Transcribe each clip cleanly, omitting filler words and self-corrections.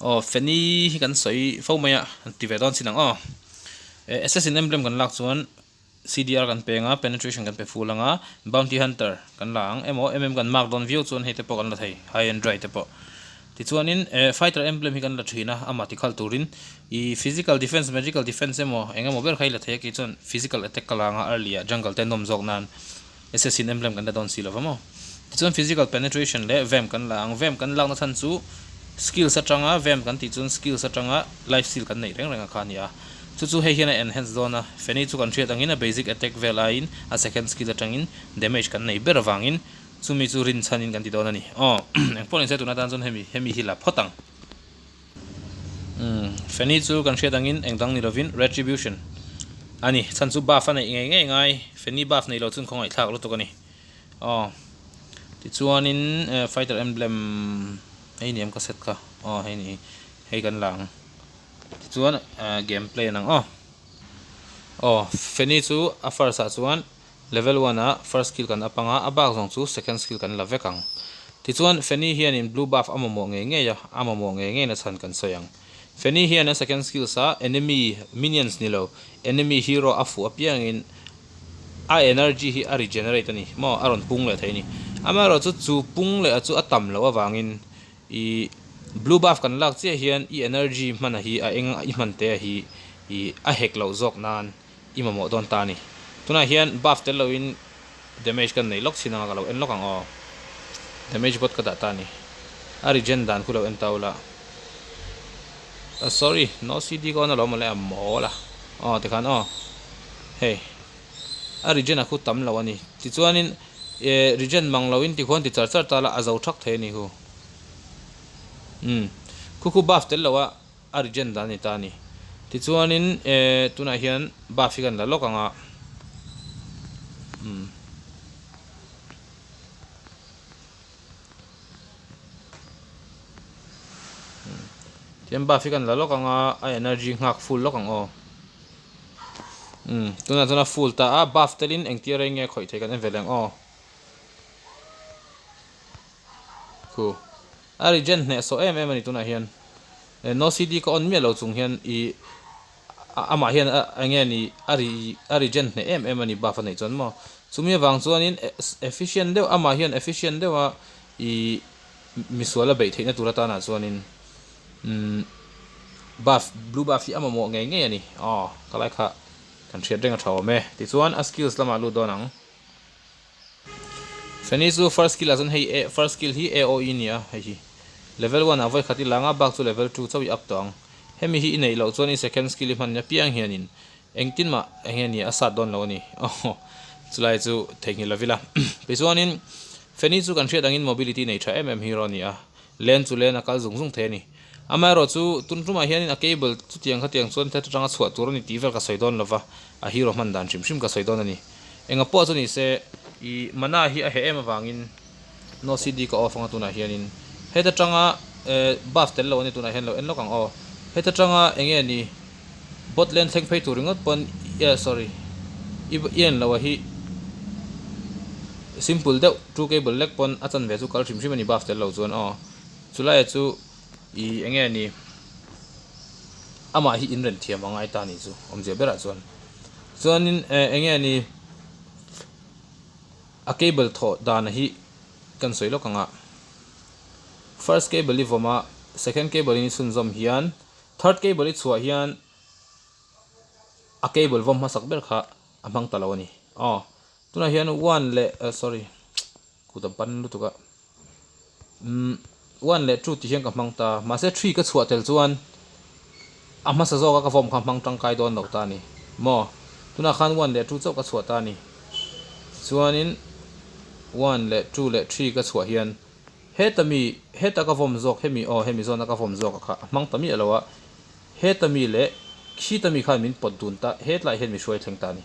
Fanny kan soi fo maya ti ve don sinang assassin emblem kan lak chuan CDR kan penga penetration kan pe fulanga bounty hunter kan lang kan mark don view chuan hete po kan la thei high and dry te po ti chuanin fighter emblem hi kan la thina amatical turin I physical defense magical defense engemaw ber khai la thei ki chuan physical attack kalanga earlier jungle te nom jok nan assassin emblem kan da don silova mo ti chuan physical penetration le vem kan lang na than chu skill satanga vem kan ti chun skill satanga life steal kan nei reng khania chu hei hian enhance zona Fanny chu kan thriat angin a basic attack velain a second skill atangin damage kan nei ber wangin chumi chu rin chanin kan ti don ani engpon se tuna dan chun hemi hila photang Fanny chu kan thriat angin engdang ni lovin retribution ani chan chu buff ani ngai Fanny buff nei lo chun khongai thak lo to kani ti chuanin fighter emblem hei niam ka set ka hei ni hei kan lang ti chuan gameplay nang Fanny chu a first a chuan level 1 a first skill kan apanga a bak jong chu second skill kan la vekang ti chuan Fanny hian in blue buff amamo nge na chan kan soyang Fanny hian a second skill sa enemy minions nilo enemy hero afu apiang in a energy hi a regenerate ani mo aron pung le thaini amaro chu pung le chu atam lo awangin I blue buff kan lak che hian I energy mana hi a eng I mante hi I a hek lo zok nan imamo don ta ni tuna hian buff te lo in damage kan nei lok sinanga lo en lokang damage bot ka da ta ni a regen dan khulo en taula sorry no cd ko na lo mole amola te khan hey a regen a khu tam lo ani ti chuanin regen mang lo in ti khon ti char ta la azau thak the ni hu kuku buff tel lawa argen dani tani ti chuanin tuna hian buff gan la lokanga tiam buff gan la lokanga a energy ngak full lokang tuna full ta a buff telin engtiare nge khoi thekan enveleng ku Arigen ne so ani tuna hian no cd ko on mi lo chung hian I ama hian ange ni Arigen ne ani buff nei chon mo chumi wang chuanin efficient deu ama hian efficient dewa I miswala bei theina turata na chuanin buff blue buff ama mo nge ani kalai kha kan thriat renga thaw me ti chuan a skills lama lu donang Fanny chu first skill azon hei first skill hi AOE nia hei level 1 avoi khati langa bak chu level 2 chawi up tong hemi hi nei lo chuan I second skill man nya piang hianin engtin ma engeni asa don lo ni chulai chu thenghi lovila pe chuanin Fanny chu kan thriat angin mobility nei tha hero ni len chu len akal zung the ni amaro chu tunruma hianin a cable chu tiang khatiang chuan the tanga chhuat tur ni tivel ka soidon lova a hero man dan shim ka soidon ani enga po chu ni se I mana hi a he wangin no cd ka off nga tuna hianin heta tanga buff tel lo ni tuna hen lo en lokang heta tanga enge ni bot lane theng phei turingot pon sorry yen lo hi simple de true cable lek pon achan ve chu kal shim ani buff tel lo chuan chulai chu I enge ni ama hi inren thiam angai ta ni chu omje bera chuanin enge ni a cable tho dana hi kan soilo kanga first cable livoma second cable in sun zom hian third cable chua hian a cable vom ma sak ber kha amang talawani tuna hian 1 le sorry kutam pan lu tuka 1 le 2 ti hian ka mangta ma se 3 ka chua tel chuan ama sa zo ka vom kha mang tang kai don lo ta ni mo tuna khan 1 le 2 chau ka chua ta ni chuanin 1 le 2 le 3 ka chua hian heta ka vom zok hemi zona ka vom zok kha mang tami alawa hetami le khitami khan min podun ta hetlai hen mi shoi thleng ta ni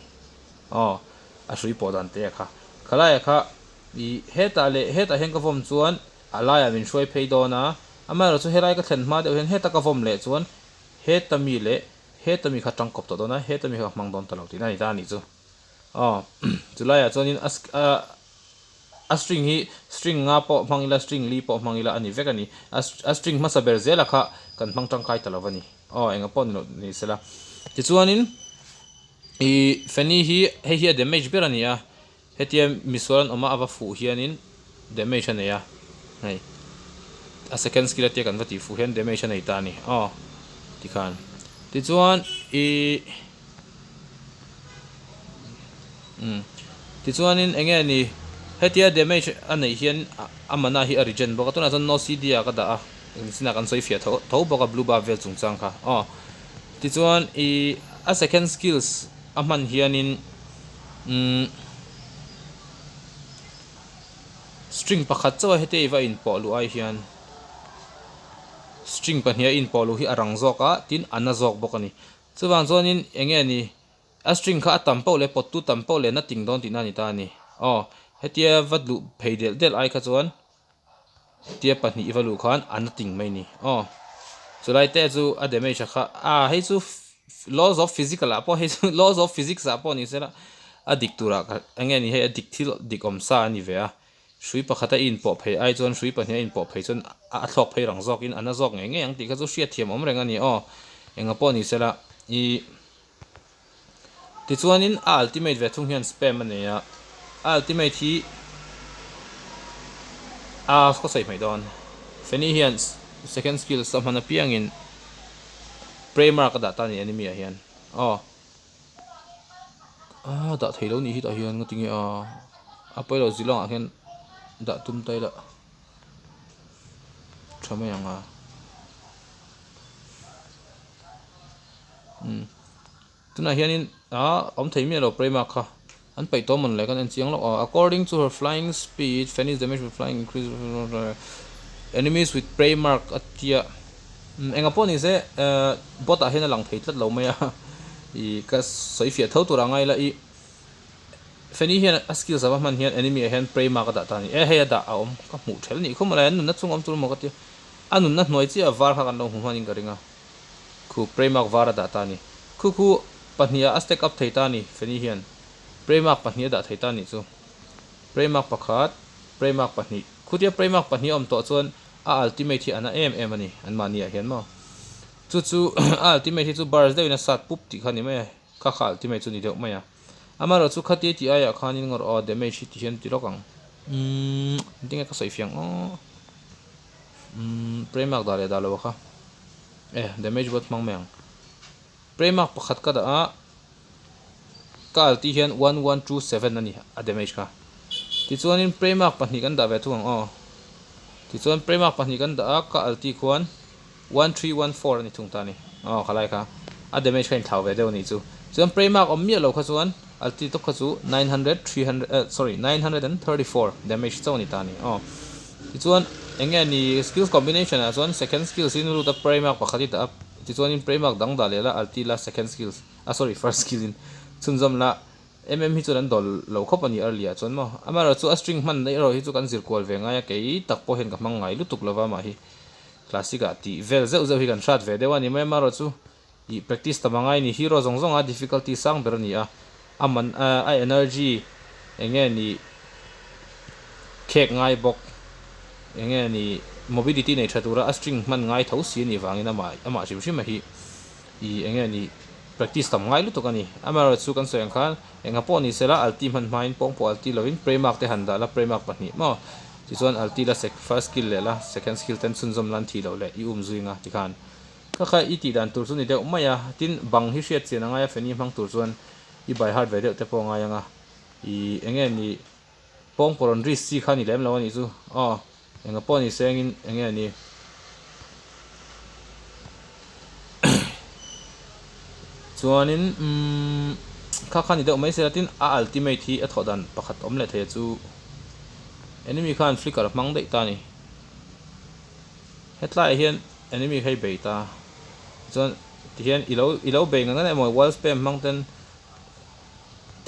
a shui podan te kha khalai kha I heta hen ka vom chuan alaya min shoi phei dona amaro chu helai ka thlen ma de hen heta ka vom le chuan hetami kha tang kop to dona hetami kha mang don ta lo ti nai ta ni chu chulaya chuanin a string hi string nga po mangila string li po mangila ani vek ani a string ma saber zela kha kan mang tangkai talovani enga pon no ni sela ti chuanin I Fanny hi damage berani a hetia misoran oma ava fu hianin damage ania nei a second skill atia kan vati fu hian damage nei ta ni ti khan ti chuan ti chuanin enge ni hetia damage anei hian amana hi origin boka tuna chon no cd a ka da a sina kan soi fia tho boka blue bar vel chungchang kha ti chuan a second skills aman hianin string pakhat chawa hete iwa in po lu ai hian string pahnia in po lu hi arang zoka tin ana zok bokani chuwang zonin enge ni a string kha tampo le pot tu tampo le na ting don tin ani ta ni hetia vadlu pheidel del ai kha chuan tia pahni iwalu khan ana ting mai ni chulai te chu a damage kha hei chu laws of physical apo hei chu laws of physics apo ni sera adik tura enge ni hei adik thil dik om sa ani ve a shui pakhata in po phei ai chon shui pahnia in po phei chon a thlok phei rang zok in ana zok nge yang ti kha chu hriat thiam om reng ani enga po ni sera ti chuanin ultimate ve thung hian spam ania ultimate hi ko sai mai don Fanny hian second skill samhana piang in prey mark da ta ni enemy a hian da theilo ni hi ta hian ngatinge apoilo zilong a hian da tum taila thama yanga tuna hianin om theimi lo prey mark kha an pai to mon le kan an chiang lo according to her flying speed Fanny's damage with flying increase enemies with prey mark atia enga poni se bota hena lang thei tlat lo maya ka soi fia tho tura ngai la Fanny hian a skill sa man hian enemy hian prey mark da ta ni he da om ka mu thel ni khum la nun na chung om tur mo ka ti anun na hnoi chi a var kha kan lo hum hanin ka ringa khu prey mark var da ta ni khu pahnia a stack up thei ta ni Fanny hian prey mark pahnia da thei ta ni chu prey mark pakhat prey mark pahni khutia prey mark pahni om to chuan ultimate hi ana ani an mani a hian mo chu ultimate hi chu bars de ina sat pup ti khani mai kha ultimate chu ni deuh mai amaro chu khati ti aya khanin ngor damage hi ti hian ti lokang dinga ka sai fiang prey mark da le da lo kha damage bot mang meng prey mark pakhat ka da ka alti hian 1127 ani a damage ka ti chuanin prey mark pahni kan da ve thuang ti chuan prey mark pahni kan da ka alti khuan 1314 ani thung ta ni khalai kha a damage khain thlau ve deu ni chu chuan prey mark om mi lo kha chuan alti to kha chu 934 damage chawni ta ni ti chuan enge ni skills combination a chuan second skills in ru ta prey mark pakhati ta ti chuan in prey mark dang da lela alti la second skills first skill in chunjam la hi chuan dol lo khop ani earlier chuan mo amara chu a string man nei ro hi chu kan zir kwal ve nga ya ke tak po hen ka mang ngai lutuk lova ma hi classic a ti vel zeu hi kan shat ve dewani mai maro chu practice tamangai ni hero zong a difficulty sang ber ni aman a energy enge ni khek ngai bok enge ni mobility nei thatura a string man ngai tho si ni wangina ama shim hi enge ni practice tam ngai lu to kani amara chu kan soyang khan enga po ni sela alti man main pong po alti lovin prey mark te handa la prey mark pahni mo ti chuan alti la first skill le la second skill ten chunjom lan thi lo le zuinga ti khan kha ti dan tur chu ni de maya tin bang hi hriat chen anga ya Fanny mang tur chuan by heart ve de te po nga yanga enge ni pong poron ri si khani lem lo ani chu enga po ni sengin enge ni chuanin kha khani de mai seratin ultimate hi athodan pakhat om le the chu enemy khan flicker mang dei ta ni hetlai hian enemy khai be ta chuan ti hian ilo be nga na mo wall spam mang ten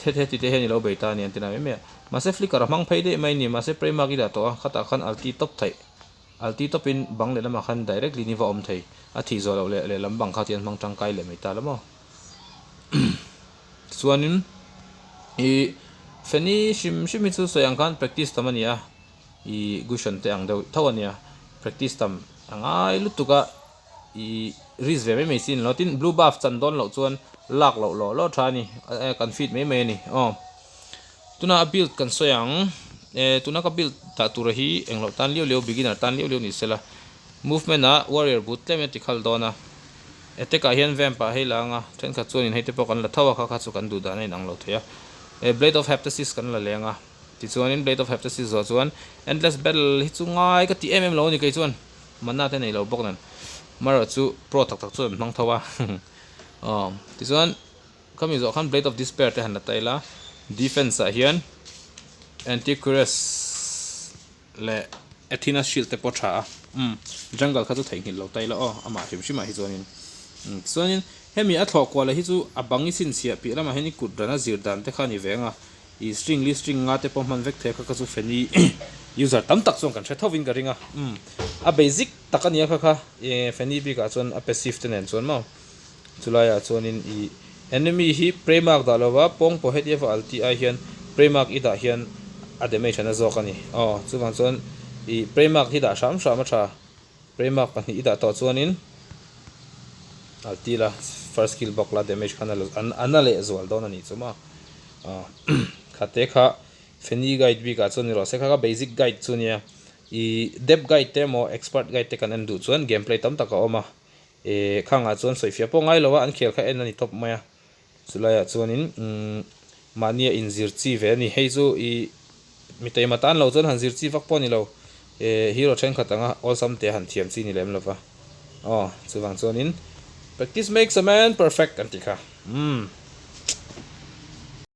the ti te hian ilo be ta ni antina me ma se flicker mang phei de mai ni ma se prey mark da to khata khan alti top thai alti top in bang le lama khan directly ni wa om thei a thi zo lo le lam bang kha tian mang tang kai le mai ta lamo chuanin Fanny shim chu soyang kan practice tamania I gushon te ang do thawania practice tam angai lutuka I ris ve me sin lotin blue buff chan don lo chuan lak lo thani kan fit me ni tuna build kan soyang tuna ka build ta turahi englo tan leo beginner tan leo ni sela movement na warrior boot tlem ti khal dona attack a hian vampa heilanga then kha chuan in heite pokan la thawa kha chu kan du da nei nang lo theya blade of heptasis kan la lenga ti chuan in blade of heptasis zo chuan endless battle hi chu ngai ka ti lo ni kai chuan manna te nei lo bok nan mara chu pro tak chuan mang thawa ti chuan kami zo khan blade of despair te han la taila defense a hian anti-cuirass le athena shield te pocha jungle kha chu thei hin lo taila ama himshima hi zonin chuanin hemi a thlok kwala hi chu abangi sin sia pi lama heni kudrana zirdan te khani venga I string nga te pomman vek the kha chu Fanny user tam tak chong kan the thawin ka ringa a basic takania kha Fanny bi ka chon a passive te nen chon ma chulaya chonin I enemy hi premark dalawa pong po het eva alti a hian premark ida hian a damage na zo kani chuwang chon I premark hi da sham ma tha premark pani ida to chuanin altila first skill block la damage khana anale azwal don ani chuma khate kha Fanny guide bi ka chon ro se kha basic guide chunia I depth guide te mo expert guide te kan an du chuan gameplay tam taka oma khanga chuan soifia po ngai lowa an khel kha en ani top maya chulaya chuanin mania in zirchi ve ni heizu I mitei matan lo chuan han zirchi vak po ni lo hero chen khatanga awesome te han thiam chi ni lem lova chuwang chuanin practice makes a man perfect antika